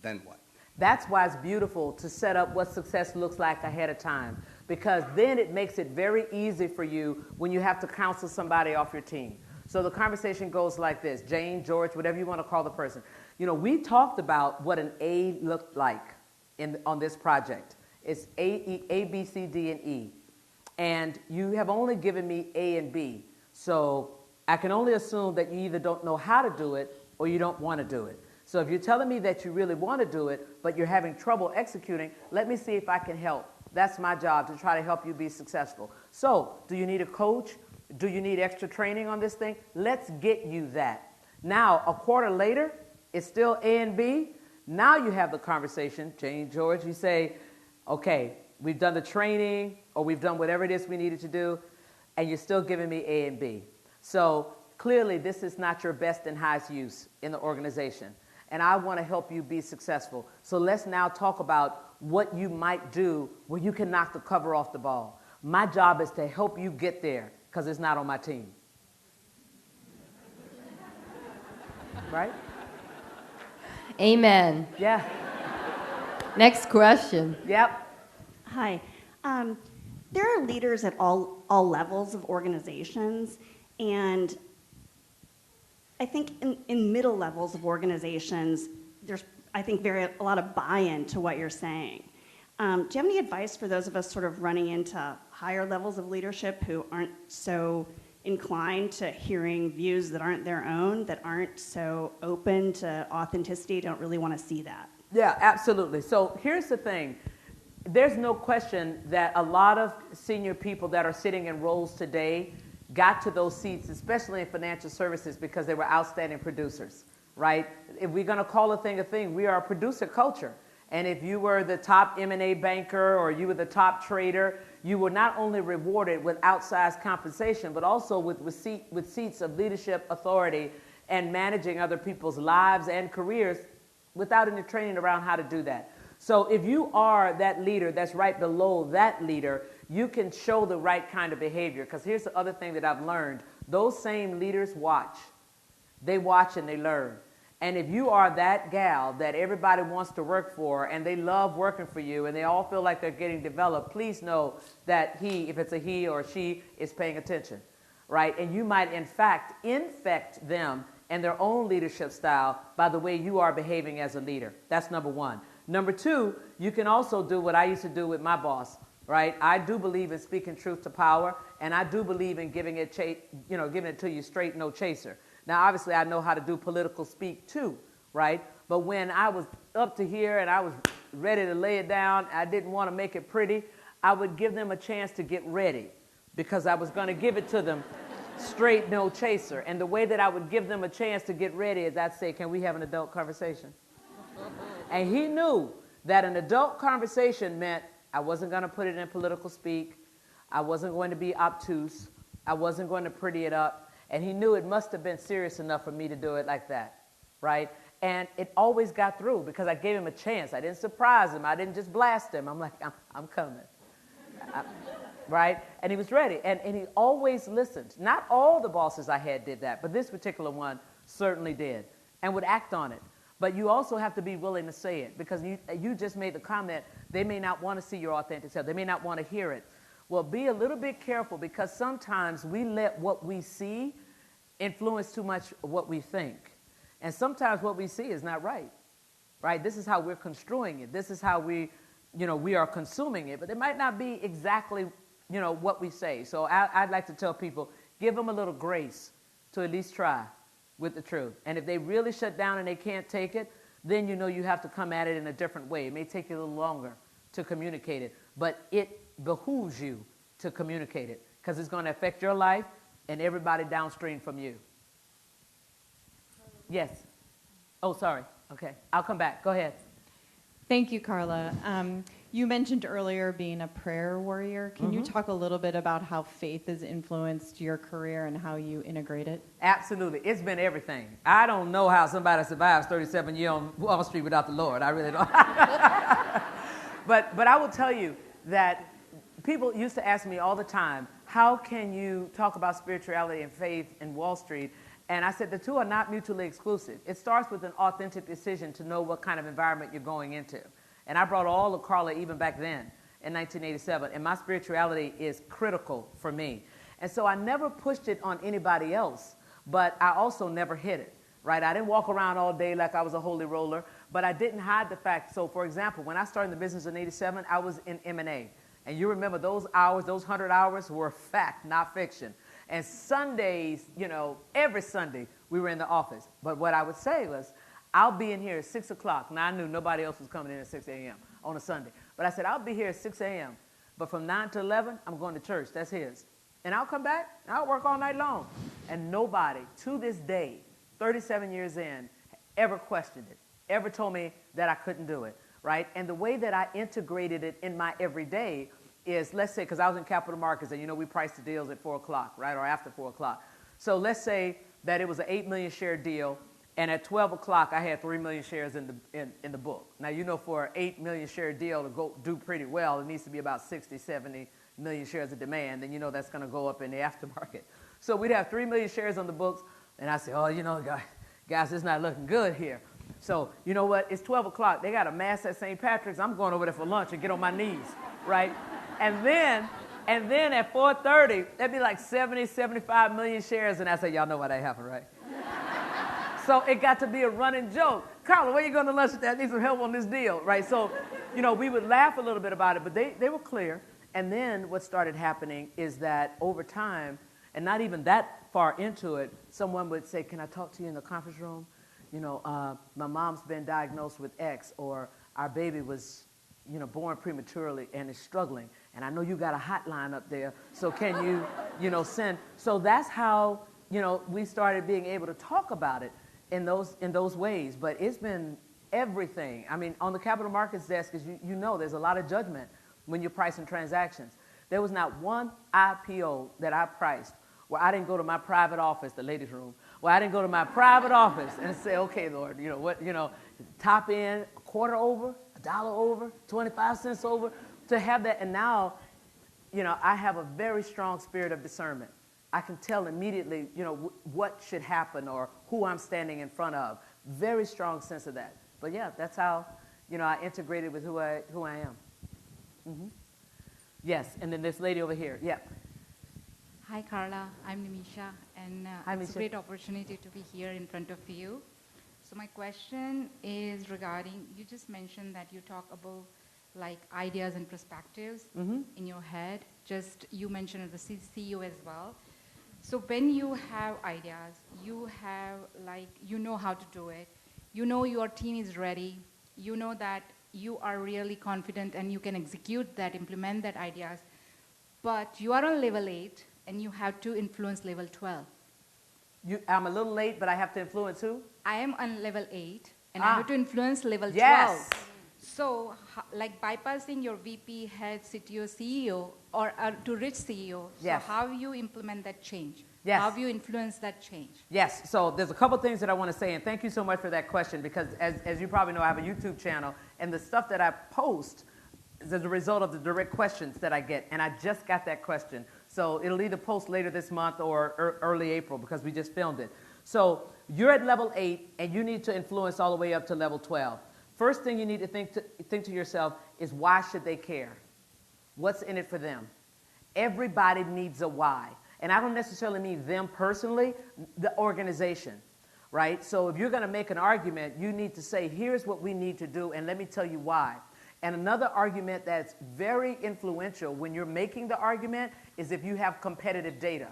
Then what? That's why it's beautiful to set up what success looks like ahead of time, because then it makes it very easy for you when you have to counsel somebody off your team. So the conversation goes like this: Jane, George, whatever you want to call the person. We talked about what an A looked like on this project. It's A, B, C, D, and E. And you have only given me A and B. So I can only assume that you either don't know how to do it or you don't want to do it. So if you're telling me that you really want to do it, but you're having trouble executing, let me see if I can help. That's my job, to try to help you be successful. So do you need a coach? Do you need extra training on this thing? Let's get you that. Now, a quarter later, it's still A and B. Now you have the conversation, Jane, George, you say, okay, we've done the training, or we've done whatever it is we needed to do, and you're still giving me A and B. So clearly this is not your best and highest use in the organization, and I want to help you be successful. So let's now talk about what you might do where you can knock the cover off the ball. My job is to help you get there, because it's not on my team. Right? Amen. Yeah. Next question. Yep. Hi. There are leaders at all levels of organizations, and I think in middle levels of organizations, there's, I think, a lot of buy-in to what you're saying. Do you have any advice for those of us sort of running into higher levels of leadership who aren't so inclined to hearing views that aren't their own, that aren't so open to authenticity, don't really want to see that? Yeah, absolutely. So here's the thing. There's no question that a lot of senior people that are sitting in roles today got to those seats, especially in financial services, because they were outstanding producers, right? If we're going to call a thing, we are a producer culture. And if you were the top M&A banker or you were the top trader, you were not only rewarded with outsized compensation, but also with seats of leadership authority and managing other people's lives and careers without any training around how to do that. So if you are that leader that's right below that leader, you can show the right kind of behavior. Because here's the other thing that I've learned. Those same leaders watch. They watch and they learn. And if you are that gal that everybody wants to work for and they love working for you and they all feel like they're getting developed, please know that if it's a he or she, is paying attention, right? And you might, in fact, infect them and their own leadership style by the way you are behaving as a leader. That's number one. Number two, you can also do what I used to do with my boss, right? I do believe in speaking truth to power, and I do believe in giving it to you straight, no chaser. Now, obviously, I know how to do political speak too, right? But when I was up to here and I was ready to lay it down, I didn't want to make it pretty, I would give them a chance to get ready because I was going to give it to them straight, no chaser. And the way that I would give them a chance to get ready is I'd say, can we have an adult conversation? And he knew that an adult conversation meant I wasn't going to put it in political speak. I wasn't going to be obtuse. I wasn't going to pretty it up. And he knew it must have been serious enough for me to do it like that, right? And it always got through because I gave him a chance. I didn't surprise him. I didn't just blast him. I'm like, I'm coming, right? And he was ready. And he always listened. Not all the bosses I had did that, but this particular one certainly did and would act on it. But you also have to be willing to say it because you just made the comment, they may not want to see your authentic self. They may not want to hear it. Well, be a little bit careful because sometimes we let what we see influence too much what we think. And sometimes what we see is not right, right? This is how we're construing it. This is how we are consuming it. But it might not be exactly, what we say. So I'd like to tell people, give them a little grace to at least try with the truth. And if they really shut down and they can't take it, then you have to come at it in a different way. It may take you a little longer to communicate it, but it behooves you to communicate it because it's going to affect your life and everybody downstream from you. Yes. Oh, sorry. Okay. I'll come back. Go ahead. Thank you, Carla. You mentioned earlier being a prayer warrior. Can you talk a little bit about how faith has influenced your career and how you integrate it? Absolutely. It's been everything. I don't know how somebody survives 37 years on Wall Street without the Lord. I really don't. But I will tell you that people used to ask me all the time, how can you talk about spirituality and faith in Wall Street? And I said the two are not mutually exclusive. It starts with an authentic decision to know what kind of environment you're going into. And I brought all of Carla even back then in 1987. And my spirituality is critical for me. And so I never pushed it on anybody else, but I also never hid it, right? I didn't walk around all day like I was a holy roller, but I didn't hide the fact. So, for example, when I started in the business in 87, I was in M&A. And you remember those hours, those 100 hours were fact, not fiction. And Sundays, every Sunday we were in the office. But what I would say was, I'll be in here at 6 o'clock. Now, I knew nobody else was coming in at 6 a.m. on a Sunday. But I said, I'll be here at 6 a.m. But from 9 to 11, I'm going to church. That's his. And I'll come back, and I'll work all night long. And nobody, to this day, 37 years in, ever questioned it, ever told me that I couldn't do it, right? And the way that I integrated it in my everyday is, let's say, because I was in capital markets, and we price the deals at 4 o'clock, right, or after 4 o'clock. So let's say that it was an 8 million share deal, and at 12 o'clock I had 3 million shares in the book. Now, for an 8 million share deal to go do pretty well, it needs to be about 60, 70 million shares of demand, and that's going to go up in the aftermarket. So we'd have 3 million shares on the books, and I say, guys, it's not looking good here. So you know what? It's 12 o'clock. They got a mass at St. Patrick's. I'm going over there for lunch and get on my knees, right? And then at 4:30, that'd be like 70, 75 million shares, and I say, y'all know why that happened, right? So it got to be a running joke. Carla, where you going to lunch today? I need some help on this deal, right? So, we would laugh a little bit about it, but they were clear. And then what started happening is that over time, and not even that far into it, someone would say, can I talk to you in the conference room? My mom's been diagnosed with X, or our baby was, born prematurely and is struggling. And I know you got a hotline up there, so can you, send? So that's how, we started being able to talk about it in those ways. But it's been everything. I mean, on the capital markets desk, as there's a lot of judgment when you're pricing transactions. There was not one IPO that I priced where I didn't go to my private office, the ladies' room, where I didn't go to my private office and say, okay, Lord, top end, a quarter over, $1 over, 25 cents over, to have that. And now, I have a very strong spirit of discernment. I can tell immediately, what should happen or who I'm standing in front of. Very strong sense of that. But yeah, that's how, I integrated with who I am. Mm-hmm. Yes, and then this lady over here. Yeah. Hi, Carla. I'm Nimisha, and Hi, it's Misha. a great opportunity to be here in front of you. So my question is regarding, you just mentioned that you talk about like ideas and perspectives in your head. Just you mentioned as the CEO as well. So when you have ideas, you have how to do it. Your team is ready. That you are really confident and you can execute that, implement that ideas. But you are on level 8 and you have to influence level 12. I'm a little late, but I have to influence who? I am on level 8 and I have to influence level 12. Yes. So like bypassing your VP, head, CTO, CEO or to reach CEO. Yes. So how you implement that change? Yes. How you influence that change? Yes, so there's a couple things that I want to say, and thank you so much for that question, because as you probably know, I have a YouTube channel, and the stuff that I post is as a result of the direct questions that I get, and I just got that question. So it'll either post later this month or early April, because we just filmed it. So you're at level 8, and you need to influence all the way up to level 12. First thing you need to think to yourself is, why should they care? What's in it for them? Everybody needs a why. And I don't necessarily mean them personally, the organization, right? So if you're going to make an argument, you need to say, here's what we need to do, and let me tell you why. And another argument that's very influential when you're making the argument is if you have competitive data.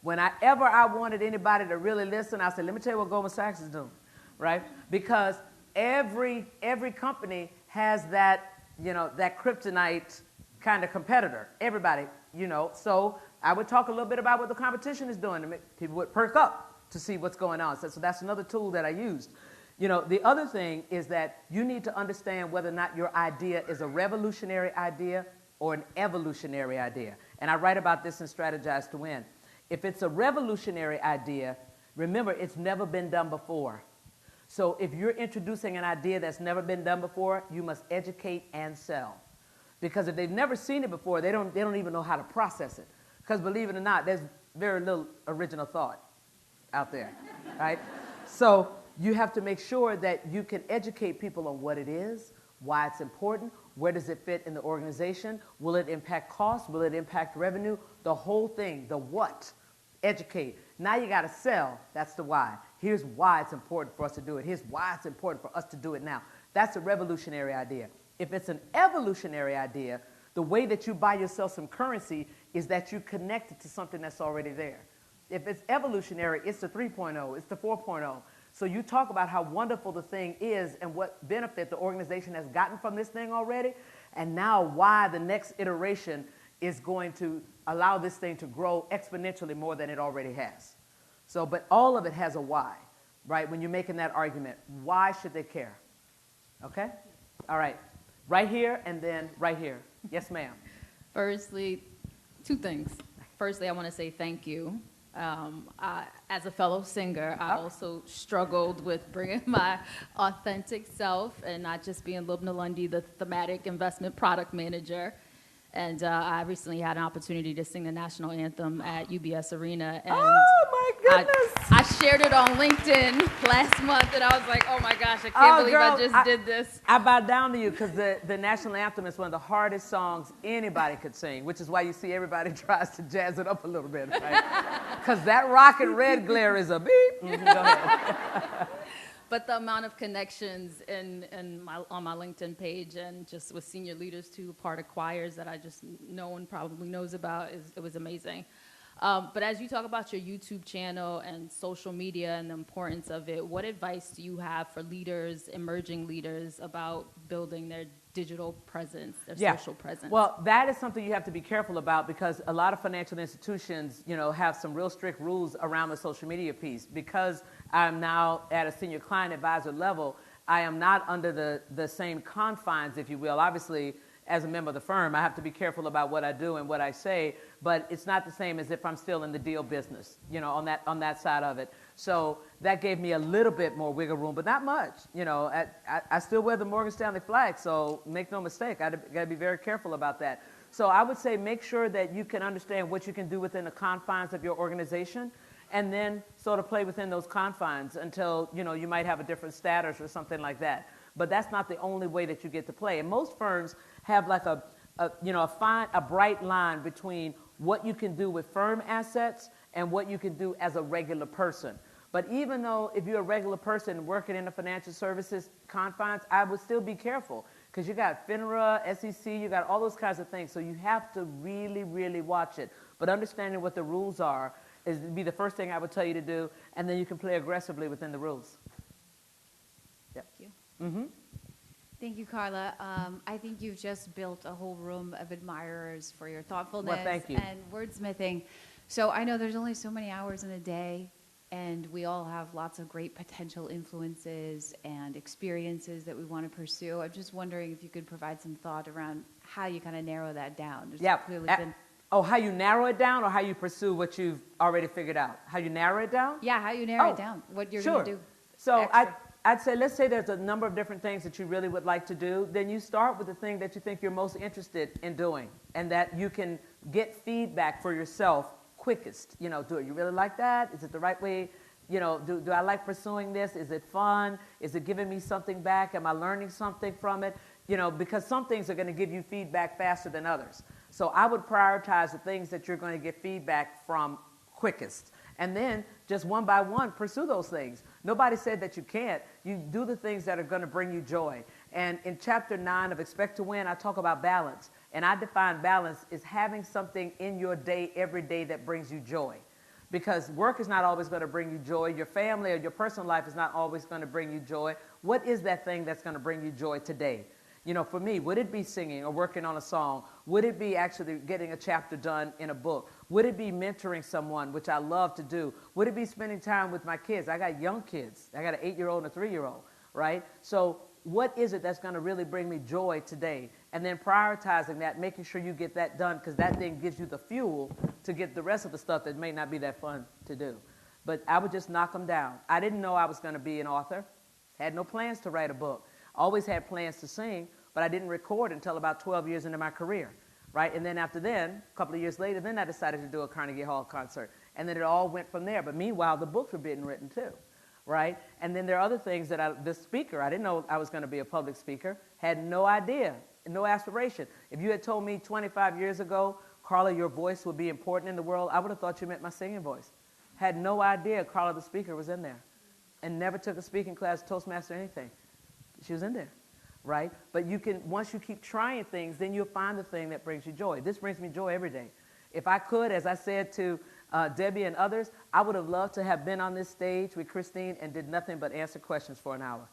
Whenever I wanted anybody to really listen, I said, let me tell you what Goldman Sachs is doing, right? Because every company has that, that kryptonite kind of competitor. Everybody, so I would talk a little bit about what the competition is doing to make people would perk up to see what's going on. So that's another tool that I used. The other thing is that you need to understand whether or not your idea is a revolutionary idea or an evolutionary idea. And I write about this in Strategize to Win. If it's a revolutionary idea, remember, it's never been done before. So if you're introducing an idea that's never been done before, you must educate and sell. Because if they've never seen it before, they don't even know how to process it. Because believe it or not, there's very little original thought out there, right? So you have to make sure that you can educate people on what it is, why it's important, where does it fit in the organization, will it impact cost, will it impact revenue, the whole thing, the what. Educate. Now you got to sell. That's the why. Here's why it's important for us to do it. Here's why it's important for us to do it now. That's a revolutionary idea. If it's an evolutionary idea, the way that you buy yourself some currency is that you connect it to something that's already there. If it's evolutionary, it's the 3.0, it's the 4.0. So you talk about how wonderful the thing is and what benefit the organization has gotten from this thing already, and now why the next iteration is going to allow this thing to grow exponentially more than it already has. So, but all of it has a why. right? When you're making that argument, why should they care? Okay? All right. Right here and then right here. Yes, ma'am. Firstly, two things. Firstly, I want to say thank you. As a fellow singer, I also struggled with bringing my authentic self and not just being Lubna Lundy, the thematic investment product manager. And I recently had an opportunity to sing the national anthem at UBS Arena. And oh, my goodness. I shared it on LinkedIn last month, and I was like, oh, my gosh, I can't believe girl, I just did this. I bow down to you because the national anthem is one of the hardest songs anybody could sing, which is why you see everybody tries to jazz it up a little bit, right? Because that rock and red glare is a beep. Mm-hmm, go ahead. But the amount of connections on my LinkedIn page and just with senior leaders too, part of choirs that I just no one probably knows about, it was amazing. But as you talk about your YouTube channel and social media and the importance of it, what advice do you have for leaders, emerging leaders, about building their digital presence, their social presence? Well, that is something you have to be careful about because a lot of financial institutions, have some real strict rules around the social media piece. Because I'm now at a senior client advisor level, I am not under the same confines, if you will. Obviously, as a member of the firm, I have to be careful about what I do and what I say, but it's not the same as if I'm still in the deal business, on that side of it. So that gave me a little bit more wiggle room, but not much. I still wear the Morgan Stanley flag, so make no mistake, I got to be very careful about that. So I would say make sure that you can understand what you can do within the confines of your organization, and then sort of play within those confines until, you might have a different status or something like that. But that's not the only way that you get to play. And most firms have like a bright line between what you can do with firm assets and what you can do as a regular person. But even though if you're a regular person working in the financial services confines, I would still be careful because you got FINRA, SEC, you got all those kinds of things. So you have to really, really watch it. But understanding what the rules are is be the first thing I would tell you to do, and then you can play aggressively within the rules. Yep. Thank you. Mm-hmm. Thank you, Carla. I think you've just built a whole room of admirers for your thoughtfulness thank you. and wordsmithing. So I know there's only so many hours in a day, and we all have lots of great potential influences and experiences that we want to pursue. I'm just wondering if you could provide some thought around how you kind of narrow that down. There's clearly been... Oh, how you narrow it down or how you pursue what you've already figured out? How you narrow it down? Yeah, how you narrow it down, what you're going to do. So extra. I'd say, let's say there's a number of different things that you really would like to do. Then you start with the thing that you think you're most interested in doing and that you can get feedback for yourself quickest. Do it. You really like that? Is it the right way? Do I like pursuing this? Is it fun? Is it giving me something back? Am I learning something from it? Because some things are going to give you feedback faster than others. So I would prioritize the things that you're going to get feedback from quickest. And then just one by one, pursue those things. Nobody said that you can't. You do the things that are going to bring you joy. And in chapter 9 of Expect to Win, I talk about balance. And I define balance as having something in your day every day that brings you joy. Because work is not always going to bring you joy. Your family or your personal life is not always going to bring you joy. What is that thing that's going to bring you joy today? For me, would it be singing or working on a song? Would it be actually getting a chapter done in a book? Would it be mentoring someone, which I love to do? Would it be spending time with my kids? I got young kids. I got an 8-year-old and a 3-year-old, right? So what is it that's going to really bring me joy today? And then prioritizing that, making sure you get that done because that then gives you the fuel to get the rest of the stuff that may not be that fun to do. But I would just knock them down. I didn't know I was going to be an author. Had no plans to write a book. Always had plans to sing, but I didn't record until about 12 years into my career, right? And then after then, a couple of years later, then I decided to do a Carnegie Hall concert. And then it all went from there. But meanwhile, the books were being written too, right? And then there are other things that the speaker, I didn't know I was going to be a public speaker, had no idea, no aspiration. If you had told me 25 years ago, Carla, your voice would be important in the world, I would have thought you meant my singing voice. Had no idea Carla the speaker was in there and never took a speaking class, Toastmaster, anything. She was in there. Right? But you can, once you keep trying things, then you'll find the thing that brings you joy. This brings me joy every day. If I could, as I said to Debbie and others, I would have loved to have been on this stage with Christine and did nothing but answer questions for an hour.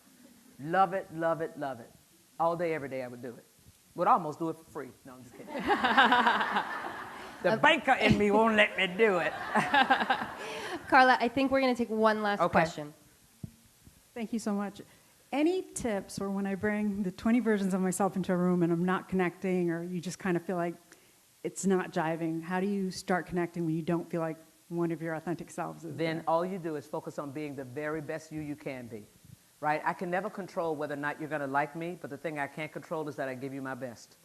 Love it, love it, love it. All day, every day I would do it. Would almost do it for free. No, I'm just kidding. The banker in me won't let me do it. Carla, I think we're going to take one last question. Thank you so much. Any tips for when I bring the 20 versions of myself into a room and I'm not connecting, or you just kind of feel like it's not jiving? How do you start connecting when you don't feel like one of your authentic selves is Then there? all you do is focus on being the very best you can be, right? I can never control whether or not you're going to like me, but the thing I can't control is that I give you my best,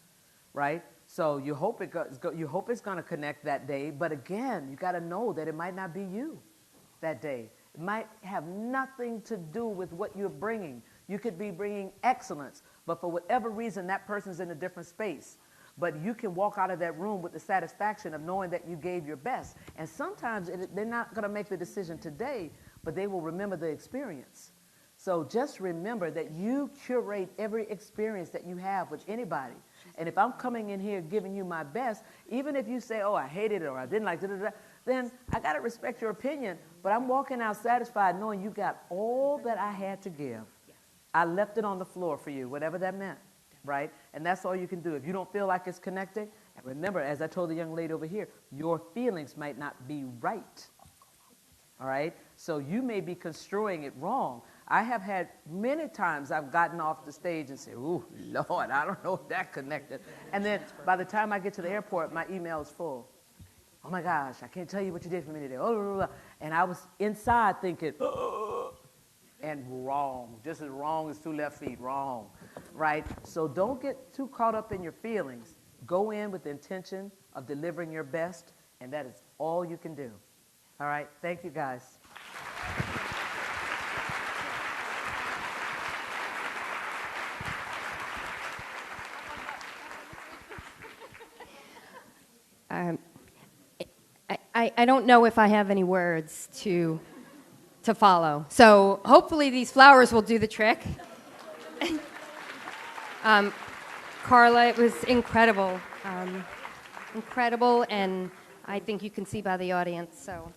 right? So you hope you hope it's going to connect that day, but again, you got to know that it might not be you that day. It might have nothing to do with what you're bringing. You could be bringing excellence, but for whatever reason, that person's in a different space. But you can walk out of that room with the satisfaction of knowing that you gave your best. And sometimes they're not going to make the decision today, but they will remember the experience. So just remember that you curate every experience that you have with anybody. And if I'm coming in here giving you my best, even if you say, oh, I hated it or I didn't like it, then I got to respect your opinion. But I'm walking out satisfied knowing you got all that I had to give. I left it on the floor for you, whatever that meant. Right? And that's all you can do. If you don't feel like it's connecting, and remember, as I told the young lady over here, your feelings might not be right. All right? So you may be construing it wrong. I have had many times I've gotten off the stage and said, ooh, Lord, I don't know if that connected. And then by the time I get to the airport, my email is full. Oh my gosh, I can't tell you what you did for me today. Oh, blah, blah, blah. And I was inside thinking, oh, and wrong, just as wrong as two left feet, wrong. Right? So don't get too caught up in your feelings. Go in with the intention of delivering your best, and that is all you can do. All right? Thank you, guys. I don't know if I have any words to follow. So hopefully these flowers will do the trick. Carla, it was incredible. Incredible, and I think you can see by the audience. So